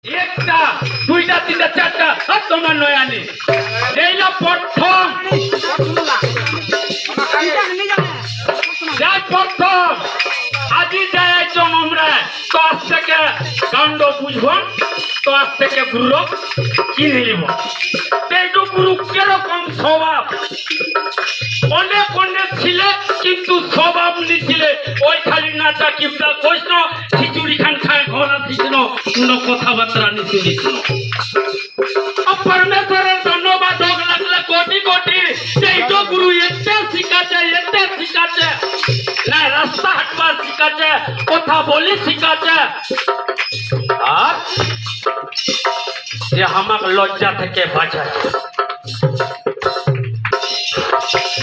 একটা দুইটা তিনটা চারটা আর তোমার নয়া নেই এইলা প্রথম প্রথম আজি যায় আমরা তো আজ থেকে কাণ্ড বুঝবো তো আজ থেকে গুরু চিনে নিব এইটু গুরু কিরকম স্বভাব অনেক অনেক ছিলে কিন্তু স্বভাব নিছিলে ওই খালি নাচা কিপটা কৃষ্ণ খিচুড়ি খান খায় ঘোরা ছিল কোনো কথাবার্তা নিছিল পরমেশ্বরের ধন্যবাদ হোক লাগলে কোটি কোটি এইটু গুরু এতে শিখাচ্ছে না রাস্তা হাঁটবার শিখাচ্ছে কথা বলি শিখাচ্ছে আর যে আমাকে লজ্জা থেকে বাঁচাচ্ছে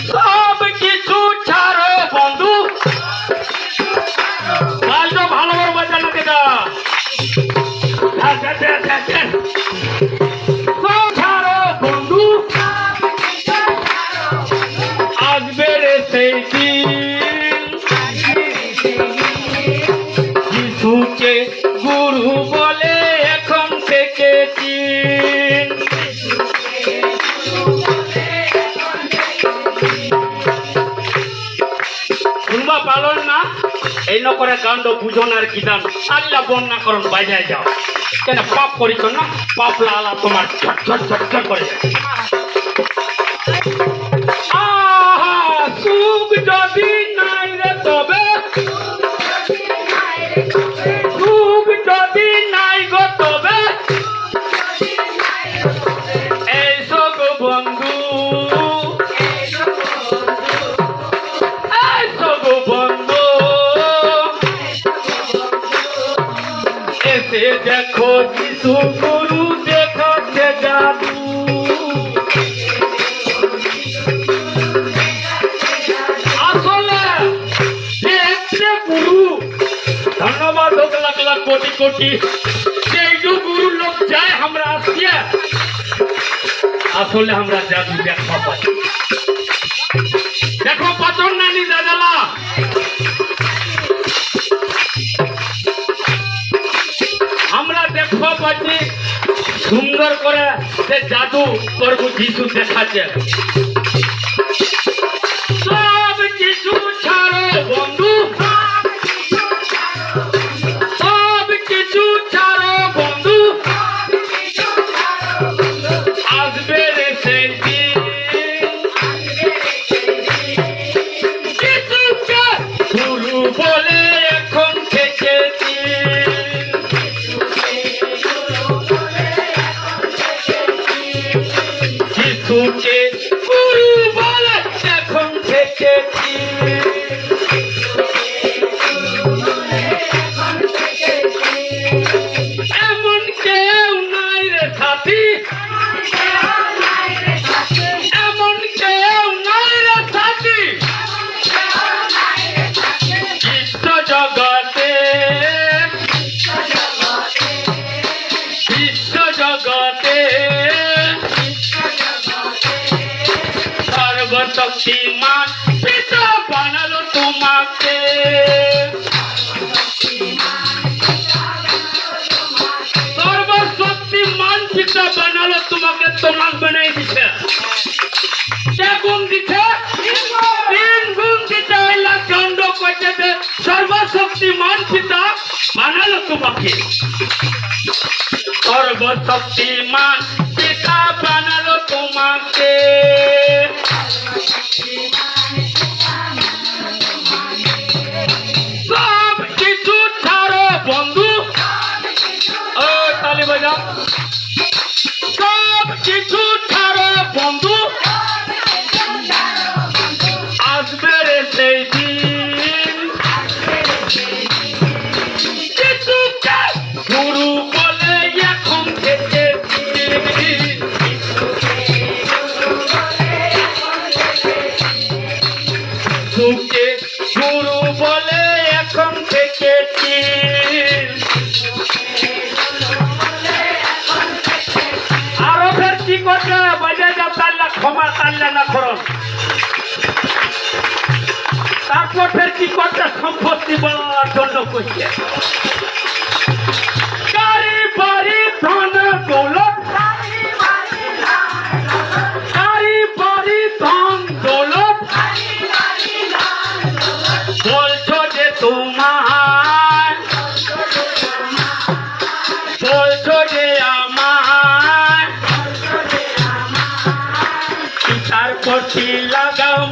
সব কিছু ছাড়ো বন্ধু ভালো ভালোভাবে বাজানো কেটা ছাড়ো বন্ধু আসবে রে সেই দিন যিশুকে গুরু বলে এখন থেকে চিন শুনবা পালন না এই নকরে কাণ্ড বুঝন আর গীতান আল্লাহ বন্যা করুন বাজায় যাও কেন পাপ করিছ না পাপ লালা তোমার ঝট করে আহা সুখ যদি নাই রে তবে সুখ যদি নাই গো তবে এই সব বন্ধু বন্ধু এসে দেখো যিশু গুরু দেখাচ্ছে জাদু আসলে গুরু ধন্যবাদ হোক লাখ লাখ কোটি কোটি সেই গুরু লোক যায় আমরা আসিয়া আসলে আমরা জাদু দেখা পাই দেখো পাচন নানি দাদালা আমরা দেখো পাচ্ছি সুন্দর করে সে জাদু প্রভু যিশু দেখাচ্ছে সব কিছু ছাড়ো বন্ধু সব কিছু ছাড়ো বন্ধু আসবে রে সেই দিন গুরু বলে এখন থেকে যিশুকে গুরু বলে এখন থেকে এমন কেউ নাই রে সাথী এমন কেউ নাই রে সাথী জগতে সর্বশক্তিমান পিতা বানালো তোমাকে সর্বশক্তিমান পিতা বানালো তোমাকে তোমার বানাই দিছে গুণ দিছে তিন গুণ দিতে হইলা দণ্ড করতে সর্বশক্তিমান পিতা বানালো তোমাকে সর্বশক্তিমান পিতা বানালো তোমাকে সব কিছু ছাড়ো বন্ধু ও তালি বাজাও সব কিছু ছাড়ো বন্ধু আসবে রে সেই দিন যিশুকে গুরু বলে এখন থেকে যিশুকে গুরু বলে এখন থেকে আরো ফের কি করছে বাজায় যাও তাল্লা ক্ষমা তাল্লা না করো তারপর ফের কি করছে সম্পত্তি বলার জন্য করছে গাড়ি বাড়ি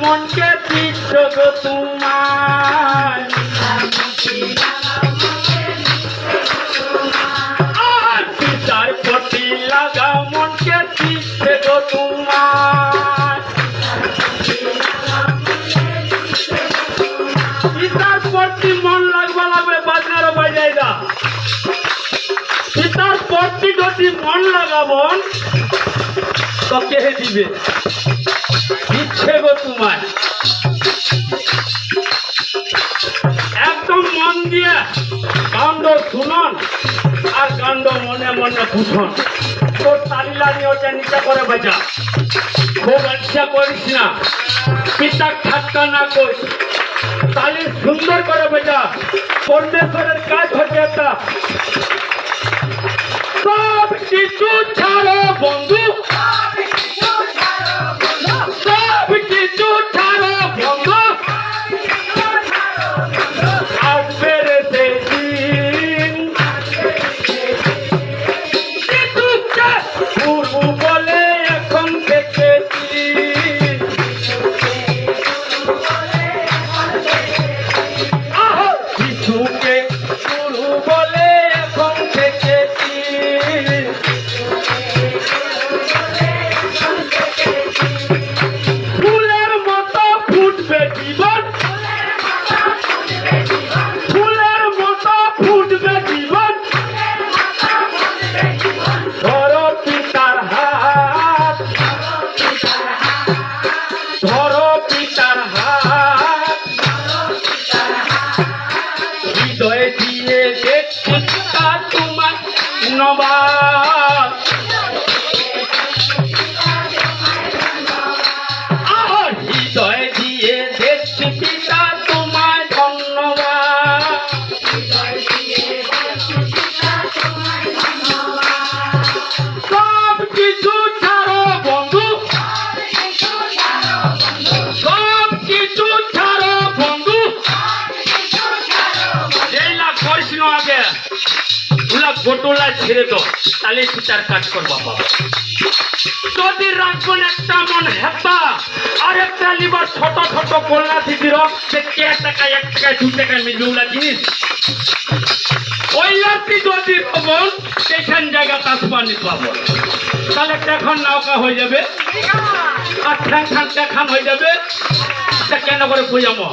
মনকে দিচ্ছ গো তোমার আর পিতার প্রতি লাগা মনকে দিচ্ছে গো তোমার পিতার প্রতি মন লাগবে বাজনারও বাজাই দা পিতার প্রতি যদি মন লাগাবন তো কে দিবে দিচ্ছে গো তোমার একদম মন দিয়ে কাণ্ড শুনন আর কাণ্ড মনে মনে বুঝন তোর তালিলা নিয়ে ওটা নিচে করে বাজা খুব ইচ্ছা করিস না পিতা ঠাট্টা না করিস তালি সুন্দর করে বাজা পরমেশ্বরের কাজ হচ্ছে একটা সব কিছু ছাড়ো বন্ধু সব কিছু ছাড়ো বন্ধু আসবে রে সেদিন কিছুকে গুরু বলে এখন দেখেছি আহ কিছুকে গুরু বলে এখন দেখেছি ফুলের মতো ফুটবে জীবন ফুলের মতো ফুটবে জীবন ধরো পিতার হাত ধরো পিতার হাত হৃদয় দিয়ে দেখছি পিতা তোমার নবাব আর হৃদয় দিয়ে দেখছি পিতা তোমার ধন্যবাদ সব কিছু ছাড়ো বন্ধু সব কিছু ছাড়ো বন্ধু এইলা করিস না আগে ওলা গোটোলা ছেড়ে তো তাহলে পিতার কাজ করবা বাবা যদি রাখবেন একটা মন হেতা আর একটা লিবার ছোট ছোট কল্লা দিদির সে কে টাকা 1 টাকায় 2 টাকায় মিলবে ওলা জিনিস ওই রাত্রি যদি হবন সেখান জায়গা তাসপানি পাবো তাহলে এখন নৌকা হয়ে যাবে আর ঠ্যাং ঠ্যাং দেখান হয়ে যাবে তা কেন করে বুঝাবো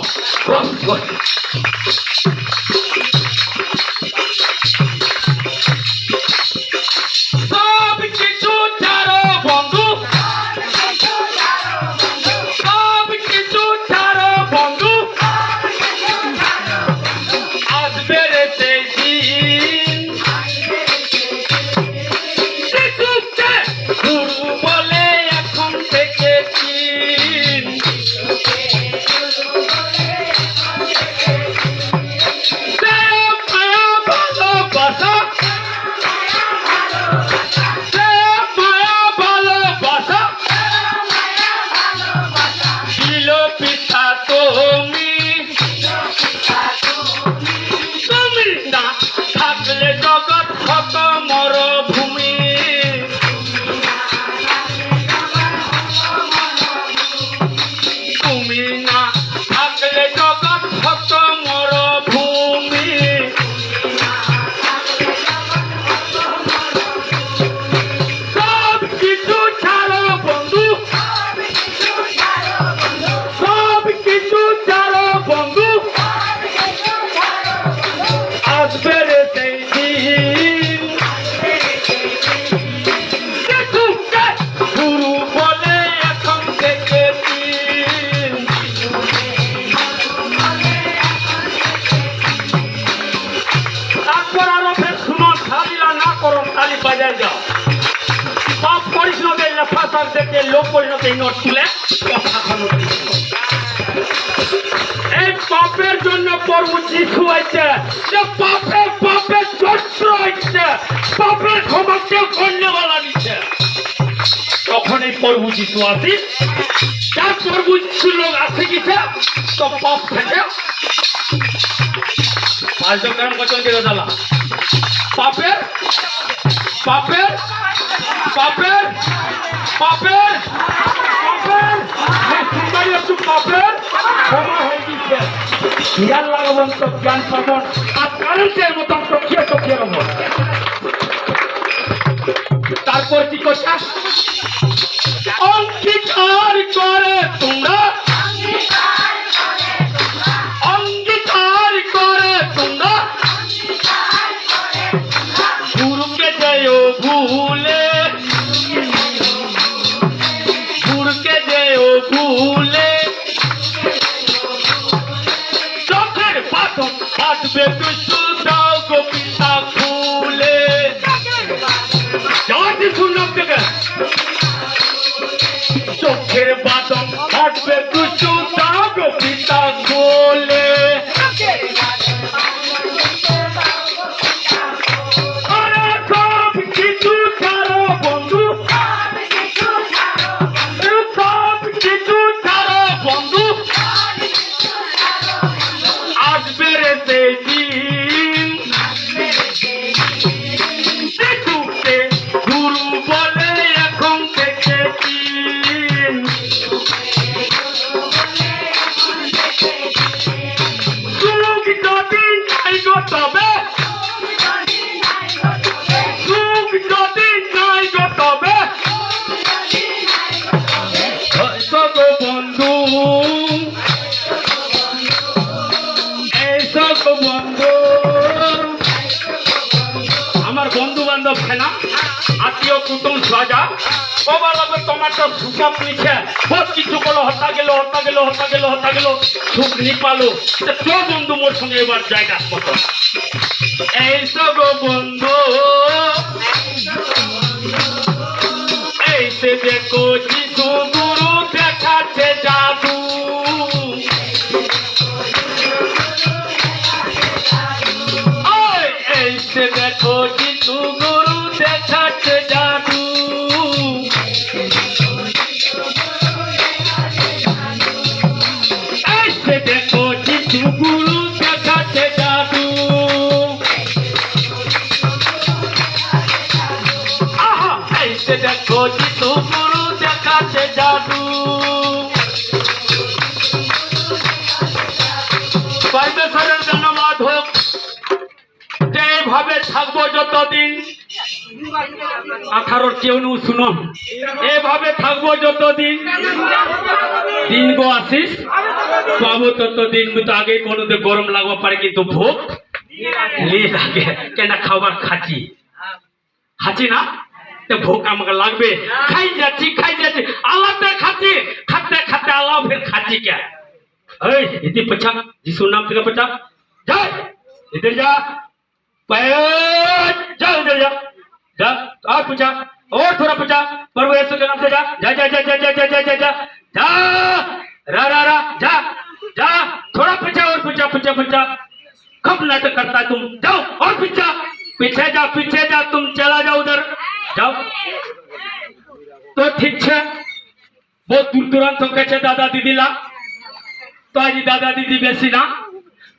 সব কিছু ছাড়ো বন্ধু সব কিছু ছাড়ো বন্ধু আসবে রে সেদিন কিছুকে গুরু বলে এখন দেখেছি ভালোবাসা পিতা তুমি তুমি না থাকলে জগৎ কত মরভূমি তুমি না থাকলে জগৎ কত মরভূমি সব কিছু ছাড়ো বন্ধু সব কিছু ছাড়ো বন্ধু আসবে রে সেই দিন কিছুকে গুরু বলে এখন দেখেছি তারপর আরো ফের শুনো তালিলা না করো তালি বাজায় যাও পাপ করিস না দেখলে ফাঁসার দেখে লোক করিস না এই নোট তুলে কথা খানো এই পাপের জন্য প্রভু যিশু আছে যে পাপে পাপে চরিত্র আছে পাপের ক্ষমা কেউ করনেওয়ালা নিচ্ছে তখন এই প্রভু যিশু আসি যার প্রভু যিশু লোক আসে গেছে তো পাপ থেকে 5 গ্রাম কত দিকে দালা পাপের পাপের পাপের পাপের পাপের পাপের ক্ষমা হয়ে গেছে জ্ঞান লাগাবেন তো জ্ঞান পাবেন আর কারেন্টের মতন টকিয়ে টকিয়ে রব তারপর কি করছে অঙ্গীকার করে তোমরা অঙ্গীকার করে তোমরা গুরুকে যেও ভুলে গুরুকে যেও ভুলে চোখের পাথর কাটবে কিছু দাও গোপিতা ফুলে যাওয়াতে শুনলাম থেকে চোখের বাদন কাটবে কিছু দাও গোপিতা ফুলে আমার বন্ধু বান্ধব না আত্মীয় কুটুম সাজা কবা লাগবে তোমার তো সুখাপ নিচ্ছে বহুত কিছু করলো হত্যা গেল হত্যা গেল হত্যা গেল হত্যা গেল সুখ নিপালো তো বন্ধু মোর সঙ্গে এবার জায়গা মতো এইসব বন্ধু এইসে দেখো যিশু গুরু দেখাচ্ছে জাদু এইসে দেখো যিশু গুরু দেখাচ্ছে জাদু এইসে দেখো যিশু গুরু দেখাচ্ছে জাদু আহা এইসে দেখো যিশু গুরু দেখাচ্ছে জাদু পরমেশ্বরের ধন্যবাদ হোক এইভাবে থাকবো যতদিন 18 কেউ নু শুনো এভাবে থাকবো যতদিন দিন গো আসিস পাবো ততদিন তো আগে কোনো গরম লাগবা পারে কিন্তু ভোগ লাগে কেন খাবার খাচ্ছি খাচ্ছি না তো ভোগ আমাকে লাগবে খাই যাচ্ছি আলাদা খাচ্ছি খাতে খাতে আলাদা ফের খাচ্ছি কে এই ইতি পছা যিশুর নাম থেকে পছা যা इधर जा जा इधर जा जा और पूछा और थोड़ा पूछा प्रभु यीशु के नाम से जा जा जा जा जा जा जा जा जा जा रा रा रा जा जा थोड़ा पूछा और पूछा पूछा पूछा कब नाटक करता है तुम जाओ और पीछे जा तुम चला जाओ उधर जाओ तो ठीक है बहुत दूर दूरांत कैसे दादा दीदी ला तो आज दादा दीदी बेसी ना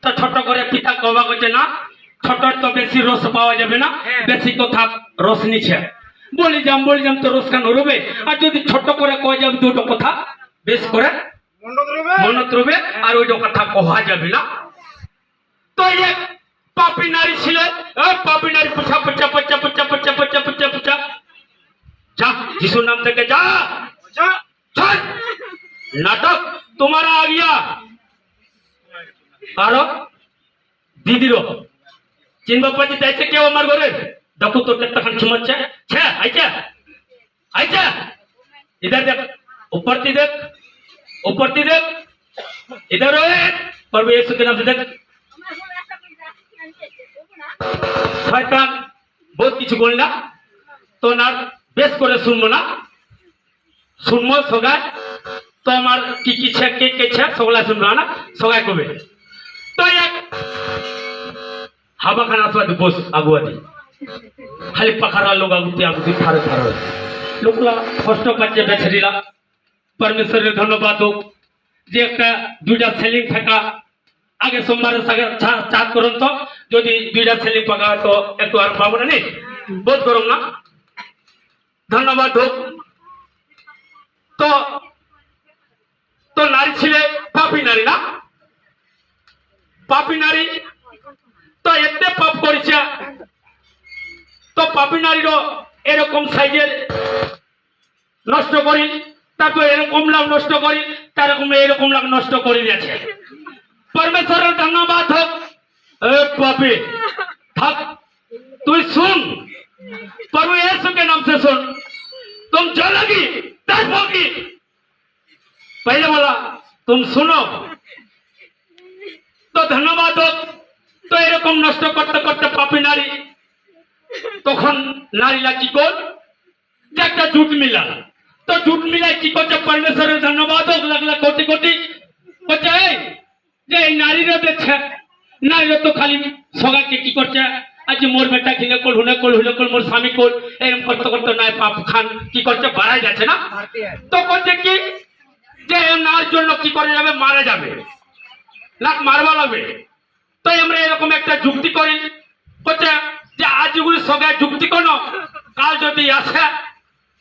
तो छोट करे पिता कवा करছে না ছোট তো বেশি রস পাওয়া যাবে না বেশি কথা রস নিছে বলি যাম তো রস কেন রবে আর যদি ছোট করে কয় যাবে দুটো কথা বেশ করে মনত রবে আর ওইটা কথা কহা যাবে না তো এক পাপী নারী ছিল পাপী নারী পুছা পুছা পুছা পুছা পুছা পুছা পুছা পুছা যা যিশুর নাম থেকে যা চল নাটক তোমারা आ गया আর দিদিরও চিনবা পাচ্ছি তাইছে কেউ আমার ঘরে দেখো তো কতখান খিমাচ্ছে ছে আইছা इधर देख ऊपर ती देख इधर प्रभु यीशु के नाम से देख শয়তান বহুত কিছু বল না তো না বেশ করে শুনবো না শুনবো সগাই তো আমার কি কে সগলা শুনবো না সগাই কবে तो एक हवा खाना स्वाद बोस आगुआदी खाली पखारा लोग आगुती थारे लोकला कष्ट पाচ্ছে বেচারিরা परमेश्वरेर धन्यवाद হোক যে একটা দুইটা সেলিং থাকা আগে সোমবারের সাথে চাট করুন তো যদি দুইটা সেলিং পাকা তো একটু আর পাবো না বহুত গরম না ধন্যবাদ হোক তো তো নারী ছিলে পাপী নারী না, পাপী নারী তো এতে পাপ করেছে। তো পাপী নারীরও এরকম সাইজের নষ্ট করি, তারপর এরকম লাভ নষ্ট করি, তারকম এরকম লাভ নষ্ট করে দিয়েছে। পরমেশ্বরের ধন্যবাদ হোক। এ পাপী থাক, তুই सुन, प्रभु यीशु के नाम से सुन, तुम जो लगी दस होगी। पहले बोला तुम सुनो, तो धन्यवाद हो। तो এরকম নষ্ট করতে করতে পাপী নারী তখন নারীরা কি কর, যে একটা জুট মিলা, তো জুট মিলাই কি করছে, পরমেশ্বরের ধন্যবাদ হোক, লাগলা কোটি কোটি বলছে এই যে এই নারীরা দেখছে, নারীরা তো খালি সগাকে কি করছে, আজ মোর বেটা কিনে কল হুনে কল হুনে কল মোর স্বামী কল এরকম করতে করতে নাই পাপ খান কি করছে, বাড়াই যাচ্ছে না। তো করছে কি যে নার জন্য কি করে যাবে, মারা যাবে না, মারবা লাগবে। তো আমরা এরকম একটা যুক্তি করি, করছে যে আজগুলি সগায় যুক্তি কোন, কাল যদি আসে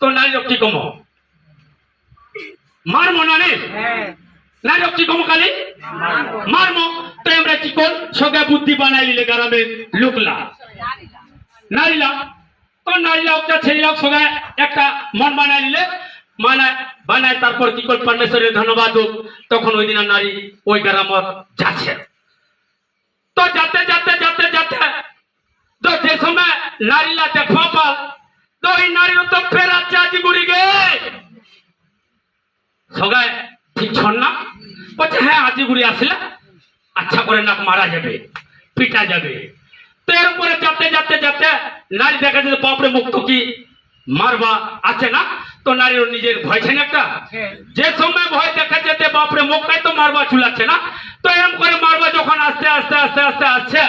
তো নারী কি কম মারমো না রে, নারী কি কম কালি মারমো। তো আমরা কি কর, সগায় বুদ্ধি বানাই নিলে গ্রামের লোকলা নারীলা, তো নারীলা একটা ছেলেরা সগায় একটা মন বানাই নিলে, মানায় বানায় তারপর কি কর, পরমেশ্বরের ধন্যবাদ হোক, তখন ওই দিন নারী ওই গ্রামত যাচ্ছে। তো যাতে যাতে যাতে যাতে তো যে সময় নারীলা দেখবা পাল, তো ওই নারী তো ফেরাচ্ছে আজিগুড়ি গে সগায় ঠিক ছন না, বলছে হ্যাঁ আজিগুড়ি আসলে আচ্ছা করে নাক মারা যাবে, পিটা যাবে। তো এর উপরে যাতে যাতে যাতে নারী দেখা যাচ্ছে বাপরে মুক্ত কি মারবা আছে না, তো নারীর নিজের ভয় ছে না একটা, যে সময় ভয় দেখা যেতে বাপরে মুখটাই তো মারবা চুলাচ্ছে না। তো এরকম করে মারবা যখন আস্তে আস্তে আস্তে আস্তে আসছে,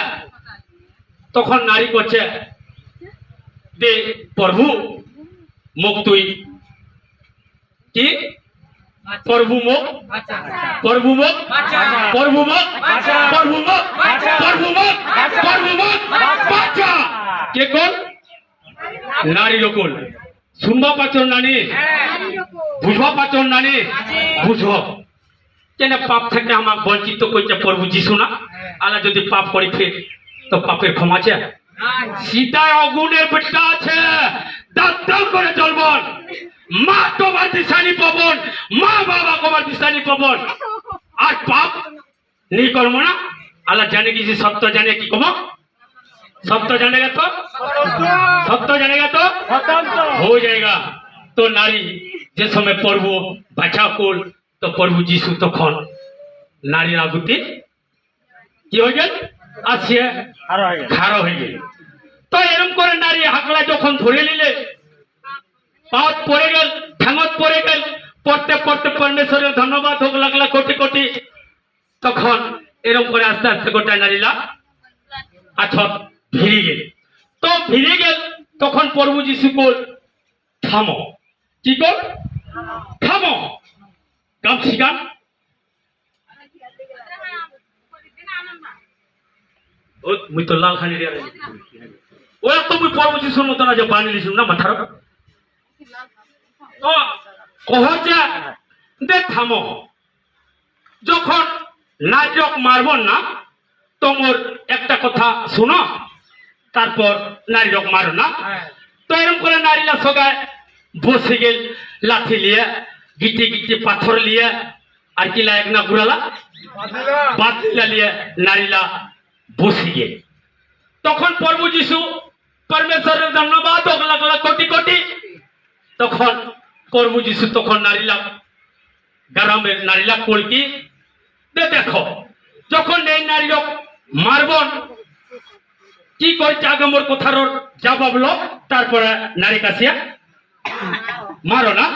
তখন নারী করছে দে প্রভু মুখ তুই কি, প্রভু মুখ, প্রভু মুখ, প্রভু মুখ, প্রভু মুখ, প্রভু মুখ, প্রভু মুখ, বাচ্চা কে কোন নারী লোকল শুনবা পাচন নানি, বুঝবা পাচন নানি, বুঝো কেন পাপ থেকে আমার বঞ্চিত করছে প্রভু যিশু না। আলা যদি পাপ করি ফের তো পাপের ক্ষমা আছে, সীতায় অগুণের বেটা আছে, দাঁত দাঁত করে জ্বলবন, মা তোমার দিশানি পাবন, মা বাবা তোমার দিশানি পাবন, আর পাপ নেই করবো না। আল্লাহ জানে কি সত্য জানে কি কম, সত্য জানেগা তো, সত্য জানেগা তো हो जाएगा। तो नारी যে সময় প্রভু বাঁচা কল, তো প্রভু যিশু তখন নারীর আগুতি কি হয়ে গেল, আসিয়ে খাড়া হয়ে গেল। তো এরকম করে নারী হাকলা যখন ধরে নিলে, পাওয়াত পড়ে গেল, ঠ্যাঙত পড়ে গেল, পড়তে পড়তে পরমেশ্বরের ধন্যবাদ হোক লাগলা কোটি কোটি। তখন এরকম করে আস্তে আস্তে গোটা নারীলা আচ্ছা ভিড়ে গেল। তো ভিড়ে গেল তখন প্রভু যিশু বল থামো, কি কর থামো, গামছি গান মুই তো লাল খানি ও তো মুই প্রভু যিশুর মতো না যে বানিলিস না মাথার ও কহছে দে থামো, যখন নারীক মারব না তোমার একটা কথা শুনো, তারপর নারীক মারো না। তো এরকম করে নারীরা সগায় বসে গেল, লাঠি লিয়ে গিটি গিটি পাথর লিয়ে আর কি লায়ক না ঘুরালা বাতিলা লিয়ে নারীরা বসে গেল। তখন প্রভু যিশু পরমেশ্বরের ধন্যবাদ হোক লাগলা কোটি কোটি। তখন প্রভু যিশু তখন নারীলা গ্রামের নারীলা কলকি দেখো, যখন এই নারীক মারবন কি করছে আগে মোর কথার জবাব লো, তারপরে নারী কাছিয়া মারো না।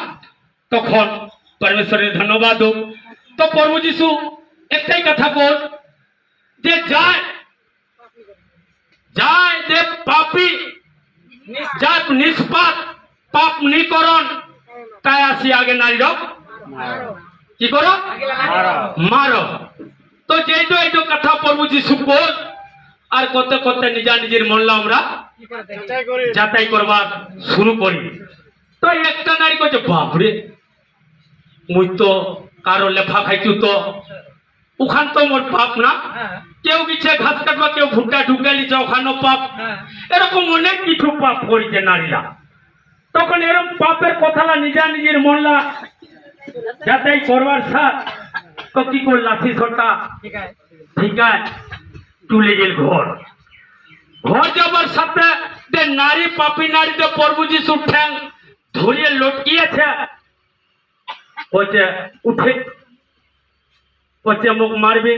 তখন পরমেশ্বরের ধন্যবাদ হোক। তো প্রভু যিশু একটাই কথা বল যে যায় যায় যে পাপী যায় নিষ্পাপ পাপ নিকরণ, তাই আসি আগে নারীক কি করো মারো। তো যেইটো এইটো কথা প্রভু যিশু বল, আর করতে করতে নিজা নিজের মনলা আমরা যাতাই করবার শুরু করি। তো একটা নারী কইছে বাপরে মুই তো কারো লেফা খাইছু তো ওখান তো মোর পাপ না, কেউ গেছে ঘাস কাটবা, কেউ ভুট্টা ঢুকে লিছে ওখানেও পাপ। এরকম অনেক কিছু পাপ করেছে নারীরা। তখন এরকম পাপের কথাটা নিজা নিজের মনলা যাতে করবার সাথ তো কি কর লাঠি সটা ঠিকায় তুলে গেল ঘর। ঘর যাবার সাথে যে নারী পাপি নারীতে প্রভু যিশু ঠ্যাং ধরিয়ে লটকিয়েছে, বলছে উঠে, বলছে মুখ মারবে,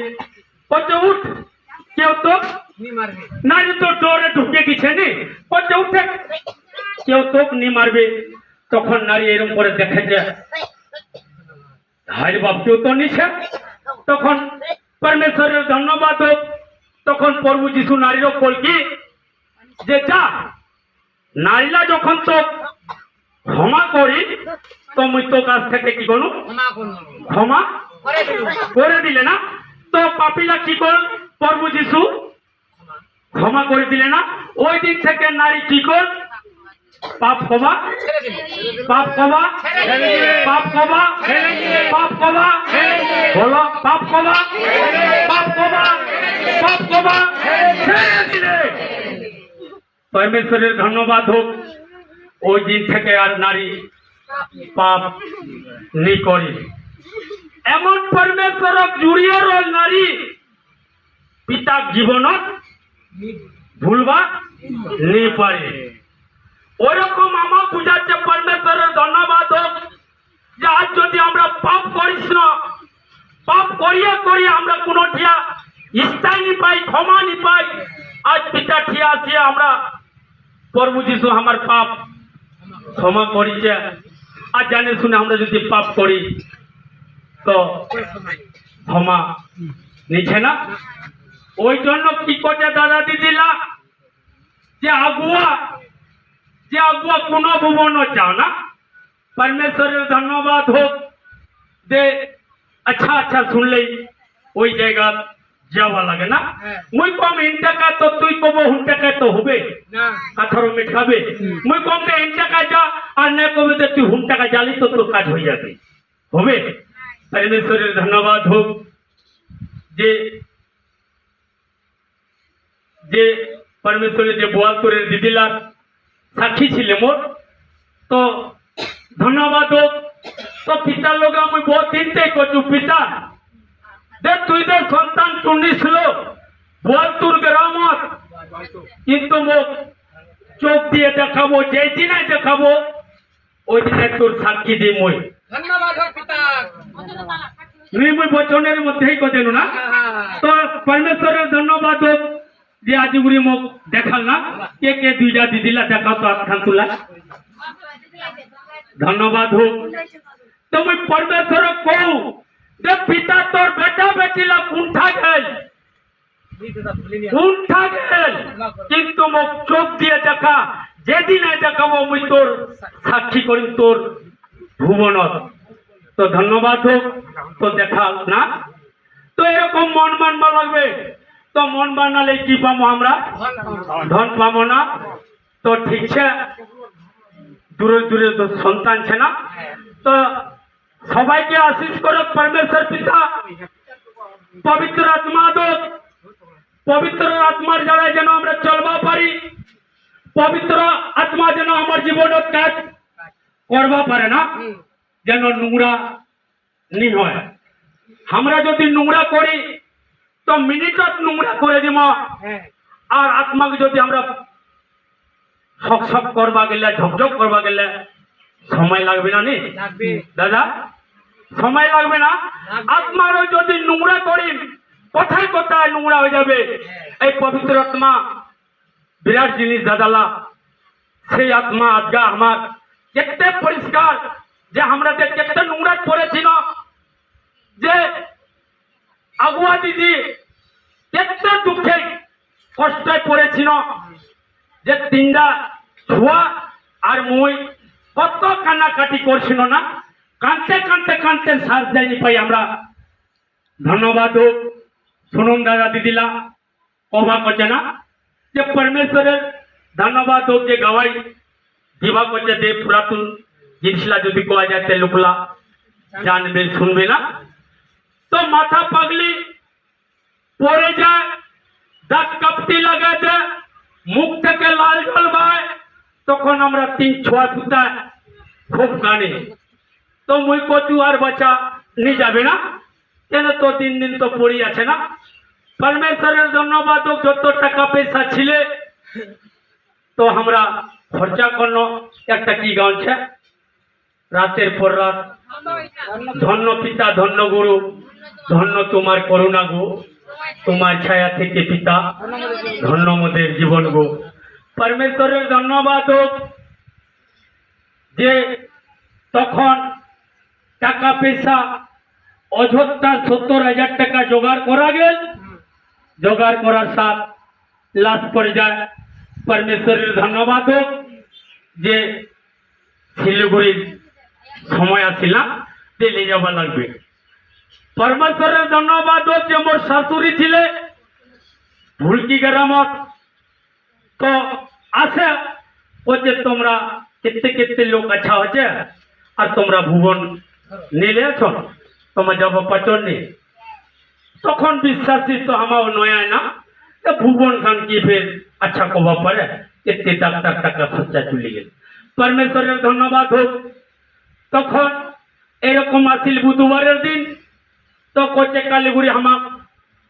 বলছে উঠ, কেউ তো নারী তো ডরে ঢুকে গেছে নি, বলছে উঠে, কেউ তো নি মারবে। তখন নারী এরকম করে দেখেছে হাই বাপ কেউ তো নিছে। তখন পরমেশ্বরের ধন্যবাদ হোক, তখন প্রভু যিশু নারীরও বল কি যে যা নারীরা যখন তো ক্ষমা করি তো মুই তো কাছ থেকে কি করু ক্ষমা করে দিলে না, তো পাপিলা কি কর প্রভু যিশু ক্ষমা করে দিলে না। ওই দিন থেকে নারী কি কর পাপ ক্ষমা, পাপ ক্ষমা, পাপ ক্ষমা, পাপ ক্ষমা, বলো পাপ ক্ষমা, পাপ ক্ষমা, পাপ ক্ষমা ছেড়ে দিলে। পরমেশ্বরের ধন্যবাদ হোক, ওই দিন থেকে আর নারী পাপ নি করি। এমন পরমেশ্বরক জুড়িয়ে রল নারী পিতার জীবনত ভুলবা নি পারে। ওরকম আমার বুঝাচ্ছে পরমেশ্বরের ধন্যবাদ হোক যে আজ যদি আমরা পাপ করিস না, পাপ করিয়া করিয়া আমরা কোনো ঠিয়া স্থায়ী নি পাই, ক্ষমা নি পাই, আজ পিতা ঠিয়া আসিয়া আমরা প্রভু যিশু আমার পাপ ক্ষমা করিছে। আর জানে শুনে আমরা যদি পাপ করি তো ক্ষমা নিচ্ছে না। ওই জন্য কি করছে দাদা দিদিরা যে আগুয়া কোনো ভুবন চাও না। পরমেশ্বরের ধন্যবাদ হোক যে আচ্ছা আচ্ছা শুনলেই ওই জায়গা যাওয়া লাগে না। মুই কম ইন টাকা তো তুই কব হুন টাকা তো হবে কাঠারো মেটাবে। মুই কম ইন টাকা যা আর না কবে তো তুই হুন টাকা জালি তো তোর কাজ হয়ে যাবে, হবে। পরমেশ্বরের ধন্যবাদ হোক যে যে পরমেশ্বরের যে বোয়ালপুরের দিদিলার সাক্ষী ছিলে মোর, তো ধন্যবাদ হোক। তো পিতার লোক আমি বহুত চিন্তাই করছু পিতা যে তুই তোর সন্তান চুনিছিল বোয়ালপুর গ্রামত, কিন্তু মোক চোখ দিয়ে দেখাবো, যেই দিনে দেখাবো ওই দিনে তোর সাক্ষী দিই মই। ধন্যবাদ হোক পিতা। মুই বচনের মধ্যেই কথা না। তো পরমেশ্বরের ধন্যবাদ হোক যে আজ উড়ি মোক দেখাল না। কে কে দুইটা দিদিলা দেখাও তো আখান তুলা। ধন্যবাদ হোক। তো মুই পরমেশ্বর কৌ যে পিতা তোর বেটা বেটিলা কুণ্ঠা গেল, কুণ্ঠা গেল, কিন্তু মোক চোখ দিয়ে দেখা, যেদিনে দেখাবো মুই তোর সাক্ষী করিম তোর ভুবনত। তো ধন্যবাদ হোক। তো দেখা না, তো এরকম মন মানবা লাগবে। তো মন বানালে কি পাবো আমরা? ধন পাবো না। তো ঠিক আছে, দূরে দূরে তো সন্তান ছে না। তো সবাইকে আশীষ করো পরমেশ্বর পিতা, পবিত্র আত্মা দোক, পবিত্র আত্মার দ্বারা যেন আমরা চলবা পারি, পবিত্র আত্মা যেন আমার জীবনের কাজ করবা পারে না, যেন নোংরা নি হয়। আমরা যদি নোংরা করি তো মিনিটত নোংরা করে দিব, আর আত্মাকে যদি আমরা শক শক করবা গেলে, ঝকঝক করবা গেলে সময় লাগবে না নি দাদা? সময় লাগবে না। আত্মারও যদি নোংরা করি কোথায় কোথায় নোংরা হয়ে যাবে। এই পবিত্র আত্মা বিরাট জিনিস দাদালা। সেই আত্মা আজগা আমার কেতে পরিষ্কার যে আমরা কেতে নোংরা করেছি না, যে আগুয়া দিদি কেতে দুঃখে কষ্টে পড়েছি না, যে তিনটা ছুয়া আর মই কত কান্নাকাটি করছিল না, কাঁদতে কাঁদতে কাঁদতে শ্বাস দেয়নি পাই আমরা। ধন্যবাদ হোক। শুনুন দাদা দিদিলা কবা করছে না যে পরমেশ্বরের ধন্যবাদ হোক যে গাওয়াই দিবা করছে দে পুরাতন জিনিসলা যদি কোয়া যায় লোকলা জানবে শুনবে না, তো মাথা পাগলি পড়ে যায়, দাঁত কাপটি লাগা যায়, মুখ থেকে লাল জল বায়, তখন আমরা 3-6 পুতা খুব কানে। তো মুই কচু আর বাচ্চা নিয়ে যাবে না কেন, তো দিন দিন তো পড়ি আছে না। পরমেশ্বরের ধন্যবাদ, যত টাকা পয়সা ছিলে তো আমরা খরচা করলো। একটা কি গাওছে, রাতের পর রাত ধন্য পিতা ধন্য গুরু, ধন্য তোমার করুণা গো, তোমার ছায়া থেকে পিতা, ধন্য মোদের জীবন গো। পরমেশ্বরের ধন্যবাদ হোক যে তখন টাকা পয়সা অযোধ্যা 70,000 টাকা জোগাড় করা গেল। জোগাড় করার সাথ লাস্ট পর্যায়ে পরমেশ্বরের ধন্যবাদ হোক যে শিলিগুড়ির সময় আসিলাম দিল্লি যাওয়া লাগবে। পরমেশ্বরের ধন্যবাদ হোক যে মোর শাশুড়ি ছিলে ভুলকি গ্রামত, তো আছে বলছে তোমরা কেতে কেতে লোক আচ্ছা হচ্ছে আর তোমরা ভুবন নিলে আছো, তোমার যাব পাচন নেই। তখন বিশ্বাসী তো আমার নয় না, ভুবন খান কি ফের আচ্ছা কবা পারে, এতে ডাক্তার টাকা খরচা চলে গেল। পরমেশ্বরের ধন্যবাদ হোক তখন এরকম আসিল বুধবারের দিন, তো কোচে কালীগুড়ি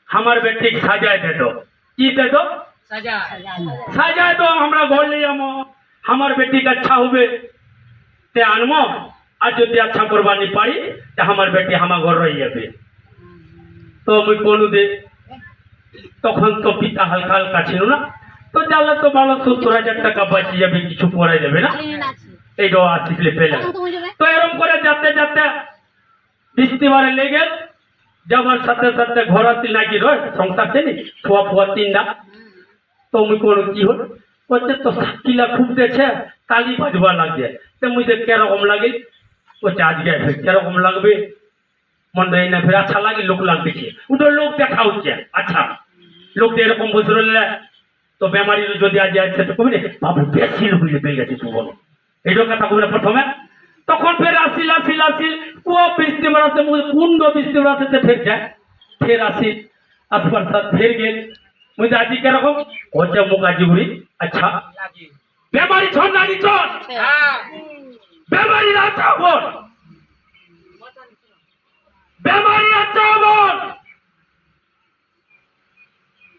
আমার বেটি সাজায় দে দো। কি দে দো? সাজায় দো, আমরা ঘর নিয়ে যাবো, আমার বেটিকে আচ্ছা হবে তে আনবো, আর যদি আচ্ছা করবানি পারি তে আমার বেটি আমার ঘর রয়ে যাবে। তো আমি কোনো দে, তখন তো পিতা হালকা হালকা ছিল না, তো জানলে তো ভালো 70,000 টাকা বাঁচি যাবে, কিছু পড়া যাবে না, এইটাও আসলে পেলে। তো এরকম করে যাতে যাতে বৃষ্টিবারে লেগে যাবার সাথে সাথে ঘর আসিল নাকি রয় সংসার চেনি ফুয়া ফুয়া 3টা। তো মুই কোনো কি হল বলছে তো কিলা খুব দেখছে কালি বাজবা লাগছে, তো মুই দেখ কেরকম লাগে, বলছে আজকে কেরকম লাগবে মনে হয় না, ফের আচ্ছা লাগে লোক লাগতেছে, ওটা লোক দেখা হচ্ছে। আচ্ছা লোক এরকম বসে রইলে তো বেমারি যদি আজ আসছে তো কবি বাবু বেশি বুঝে পেয়ে গেছে তুই বলো, এইটা কথা বলে প্রথমে। তখন ফের আসিল ও বৃষ্টি বেড়াতে কুণ্ড বৃষ্টি বেড়াতে ফের যায়, ফের আসিল আসবার সাথ ফের গেল। বুঝতে আজি কেরকম হচ্ছে মুখ আজি ঘুরি। আচ্ছা বেমারি ছড় জানি চল বেমারি আচ্ছা বল, বেমারি আচ্ছা বল,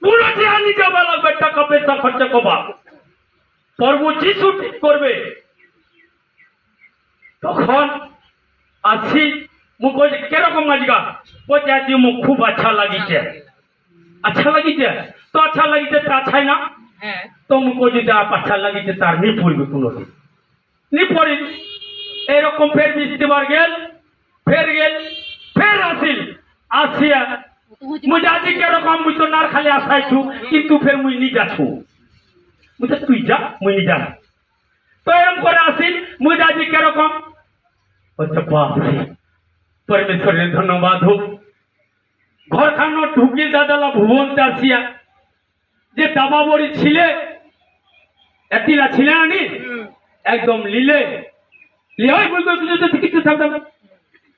পুরো আনি যাবা লাগবে, টাকা পয়সা খরচা কবা, প্রভু যিশু ঠিক করবে। তখন আসি মুখ কিরকম আজকা বলছে আজ মুখ খুব আচ্ছা লাগিছে। আচ্ছা লাগিছে তো আচ্ছা লাগিছে তা আচ্ছাই না, তো মুখ যদি আচ্ছা লাগিছে তার নি পড়বে কোনোদিন নি পড়ি। এরকম ফের বৃষ্টিবার গেল, ফের আসিল আসিয়া মুই আজি কিরকম মুই তো নার খালি আসাইছু, কিন্তু ফের মুই নি যাচ্ছু, বুঝতে তুই যা মুই নি যা। তো এরকম করে আসিল মুই আজি কিরকম হচ্ছে বাপরে পরমেশ্বরের ধন্যবাদ হোক। ঘরখানো ঢুকি দাদালা ভুবনতে আসিয়া যে দাবা বড়ি ছিলে এতিলা ছিলে না নি একদম লিলে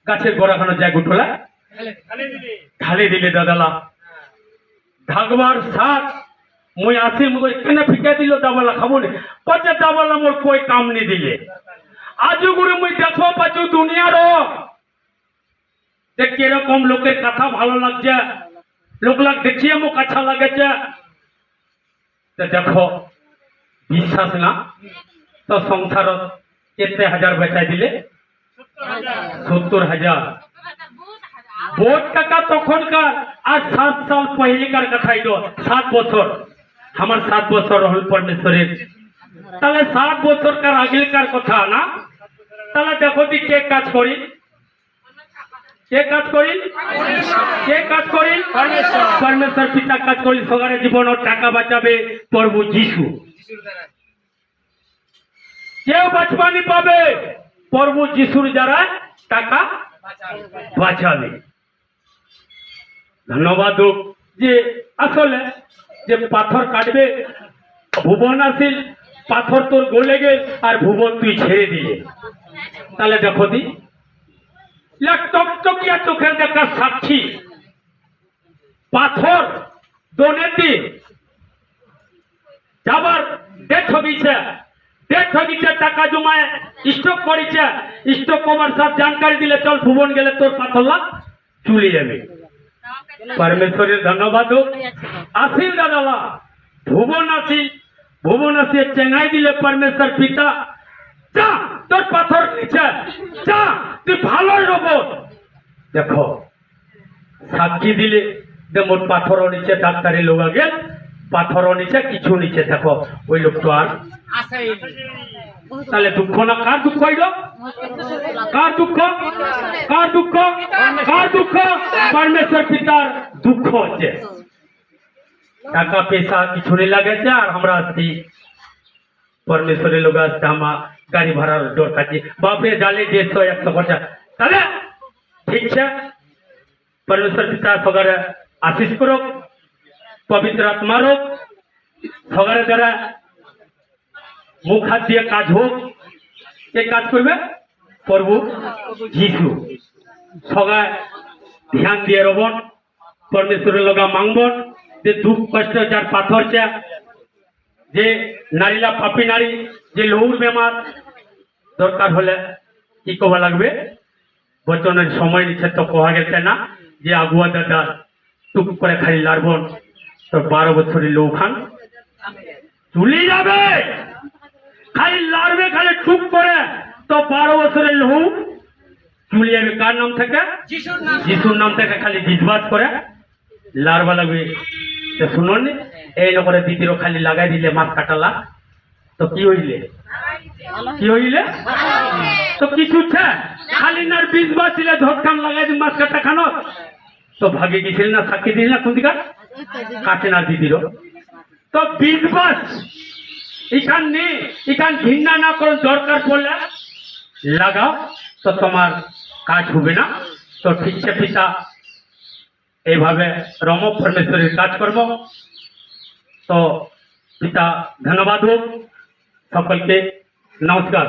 গাছের গোড়াখানো যায় গুটোলা ঢালি দিলে দাদালা ঢাকবার সাথ মুই আসি মুই কেন ফিকা দিল দাবালা খাবো না, পচে দাবালা মোর কই কাম নি দিলে। আজু গুরু মুই দেখো পাচু দুনিয়ার যে কিরকম লোকের কথা ভালো লাগছে, লোক লাগ দেখিয়ে মুখ আচ্ছা লাগেছে। দেখো বিশ্বাস না তো সংসার কেতে হাজার বেচাই দিলে 70,000 বোর্ড টাকা তখনকার আর 7 সাল পহলিকার কথাই তো 7 বছর আমার 7 বছর হল পরমেশ্বরের, তাহলে 7 বছরকার আগেকার কথা না। তাহলে দেখো দি কে কাজ করি, কে কাজ করি, কে কাজ করি পরমেশ্বর পিতা কাজ করি, সগারে জীবন ও টাকা বাঁচাবে প্রভু যিশু। কেউ বাঁচবানি পাবে প্রভু যিশুর যারা টাকা বাঁচাবে। ধন্যবাদ যে আসলে যে পাথর কাটবে ভুবন আসিল, পাথর তোর গলে গে আর ভুবন তুই ছেড়ে দিলে। তাহলে দেখো দি টকটকিয়া চোখের দেখা সাক্ষী পাথর দোনেতি যাবার ডেট হবিছে টাকা জমায় স্টক করেছে স্টক কমার সাথ জানকারি দিলে চল ভুবন গেলে তোর পাথরলা চুলি যাবে পরমেশ্বরের ধন্যবাদ হোক আসিল দাদালা ভুবন আসি চেঙ্গাই দিলে পরমেশ্বর পিতা যা তোর পাথর নিচে যা তুই ভালো রোবট দেখো সাক্ষী দিলে যে মোট পাথরও নিচে ডাক্তারি লোক আগে পাথরও নিচে কিছু নিচে দেখো ওই লোক তো আর তাহলে দুঃখ না কার দুঃখ হইল কার দুঃখ পরমেশ্বর পিতার দুঃখ হচ্ছে টাকা পয়সা কিছু নেই লাগেছে আর আমরা আসছি পরমেশ্বরের লোক আসছে আমার গাড়ি ভাড়ার দরকার বাপরে জালে 150-100 খরচা তাহলে ঠিক আছে परमेश्वर पिता सगरे आशीष करो पवित्र आत्मा रो सगरे द्वारा मुख हाथ दिए काज हो ये काज करबे प्रभु जीशु सगरे ध्यान दिए रबन परमेश्वर लगा मांगबन जे दुख कष्ट जार पाथर चे जे नारीला पापी नारी जे लौर बेमार दरकार होले कि कबा लागबे बचনের समय নিচ্ছে তো কোয়া গেছে না যে আগুয়া দাদা টুক করে খালি লারবন তো 12 বছরের লোখান চলে যাবে খালি লারবে খালি টুক করে তো 12 বছরের লোক চলে যাবে কার নাম থেকে যিশুর নাম থেকে খালি বিশ্বাস করে লারবা লাগবে তো শুনুন এই নকরে দিদিরও খালি লাগাই দিলে মাছ কাটালা তো কি হইলে তো কিছু খালি নার বীজ বাঁচিলে ধরখান লাগাই দিন মাছ কাটা খানো তো ভাগে গেছিল না সাক্ষী দিল না কোন দিকা কাটে না দিদিরও তো বীজ বাস এখান ঘৃণা না করো দরকার পড়লে লাগাও তো তোমার কাজ হবে না তো ঠিক আছে পিতা এইভাবে রম পরমেশ্বরের কাজ করব তো পিতা ধন্যবাদ হোক সকলকে নমস্কার